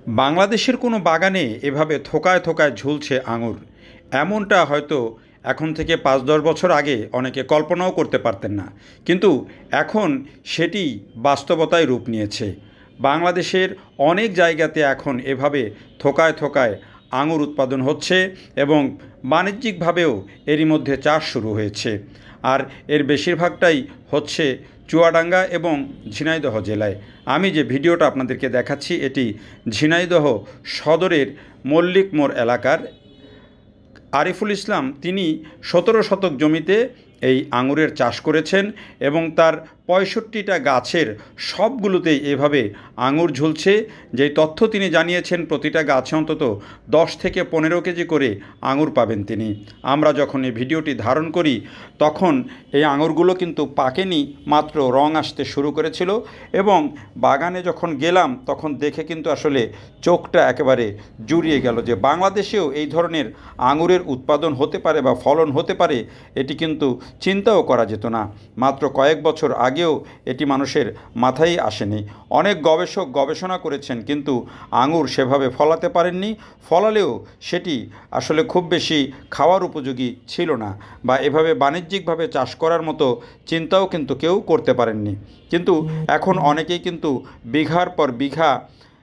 বাংলাদেশের কোনো বাগানে এভাবে থোকায় থোকায় ঝুলছে আঙুর, এমনটা হয়তো এখন থেকে ৫-১০ বছর আগে অনেকে কল্পনাও করতে পারতেন না। কিন্তু এখন সেটি বাস্তবতায় রূপ নিয়েছে। বাংলাদেশের অনেক জায়গাতে এখন এভাবে থোকায় থোকায় আঙুর উৎপাদন হচ্ছে এবং বাণিজ্যিকভাবেও এরই মধ্যে চাষ শুরু হয়েছে। আর এর বেশিরভাগটাই হচ্ছে চুয়াডাঙ্গা এবং ঝিনাইদহ জেলায়। আমি যে ভিডিওটা আপনাদেরকে দেখাচ্ছি এটি ঝিনাইদহ সদরের মল্লিক মোড় এলাকার আরিফুল ইসলাম, তিনি ১৭ শতক জমিতে এই আঙুরের চাষ করেছেন এবং তার ৬৫টা গাছের সবগুলোতেই এভাবে আঙুর ঝুলছে। যেই তথ্য তিনি জানিয়েছেন, প্রতিটা গাছে অন্তত ১০ থেকে ১৫ কেজি করে আঙুর পাবেন তিনি। আমরা যখন এই ভিডিওটি ধারণ করি তখন এই আঙুরগুলো কিন্তু পাকেনি, মাত্র রং আসতে শুরু করেছিল এবং বাগানে যখন গেলাম তখন দেখে কিন্তু আসলে চোখটা একেবারে জুড়িয়ে গেল যে বাংলাদেশেও এই ধরনের আঙুরের উৎপাদন হতে পারে বা ফলন হতে পারে, এটি কিন্তু চিন্তাও করা যেত না। মাত্র কয়েক বছর আগেও এটি মানুষের মাথায় আসেনি। অনেক গবেষক গবেষণা করেছেন কিন্তু আঙুর সেভাবে ফলাতে পারেননি, ফলালেও সেটি আসলে খুব বেশি খাওয়ার উপযোগী ছিল না বা এভাবে বাণিজ্যিকভাবে চাষ করার মতো চিন্তাও কিন্তু কেউ করতে পারেননি। কিন্তু এখন অনেকেই কিন্তু বিঘার পর বিঘা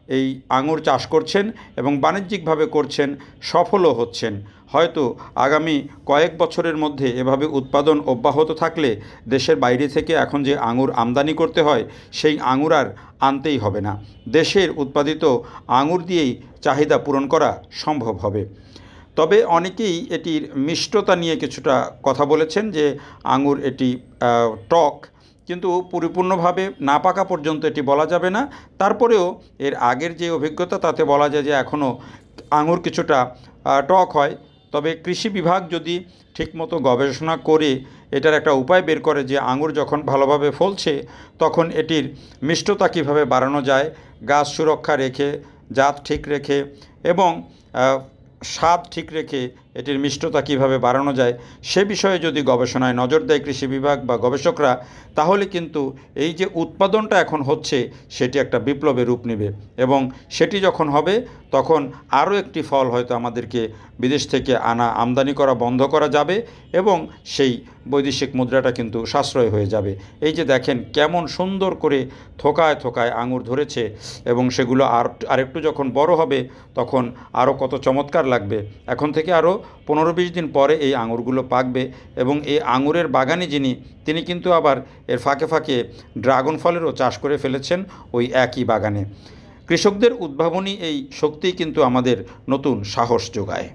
এই আঙুর চাষ করছেন এবং বাণিজ্যিকভাবে করছেন, সফলও হচ্ছেন। হয়তো আগামী কয়েক বছরের মধ্যে এভাবে উৎপাদন অব্যাহত থাকলে দেশের বাইরে থেকে এখন যে আঙুর আমদানি করতে হয় সেই আঙুর আর আনতেই হবে না। দেশের উৎপাদিত আঙুর দিয়েই চাহিদা পূরণ করা সম্ভব হবে। তবে অনেকেই এটির মিষ্টতা নিয়ে কিছুটা কথা বলেছেন যে আঙুর এটি টক, কিন্তু পরিপূর্ণভাবে না পাকা পর্যন্ত এটি বলা যাবে না। তারপরেও এর আগের যে অভিজ্ঞতা তাতে বলা যায় যে এখনও আঙুর কিছুটা টক হয়। তবে কৃষি বিভাগ যদি ঠিকমতো গবেষণা করে এটার একটা উপায় বের করে যে আঙুর যখন ভালোভাবে ফলছে তখন এটির মিষ্টতা কীভাবে বাড়ানো যায়, গাছ সুরক্ষা রেখে, জাত ঠিক রেখে এবং স্বাদ ঠিক রেখে এটির মিষ্টতা কীভাবে বাড়ানো যায়, সে বিষয়ে যদি গবেষণায় নজর দেয় কৃষি বিভাগ বা গবেষকরা, তাহলে কিন্তু এই যে উৎপাদনটা এখন হচ্ছে সেটি একটা বিপ্লবের রূপ নেবে এবং সেটি যখন হবে তখন আরও একটি ফল হয়তো আমাদেরকে বিদেশ থেকে আনা আমদানি করা বন্ধ করা যাবে এবং সেই বৈদেশিক মুদ্রাটা কিন্তু সাশ্রয় হয়ে যাবে। এই যে দেখেন কেমন সুন্দর করে থোকায় থোকায় আঙুর ধরেছে এবং সেগুলো আরেকটু যখন বড় হবে তখন আরও কত চমৎকার লাগবে। এখন থেকে আরও ১৫-২০ দিন পরে এই আঙুরগুলো পাকবে এবং এই আঙুরের বাগানে তিনি কিন্তু আবার এর ফাঁকে ফাঁকে ড্রাগন ফলেরও চাষ করে ফেলেছেন ওই একই বাগানে। কৃষকদের উদ্ভাবনী এই শক্তিই কিন্তু আমাদের নতুন সাহস যোগায়।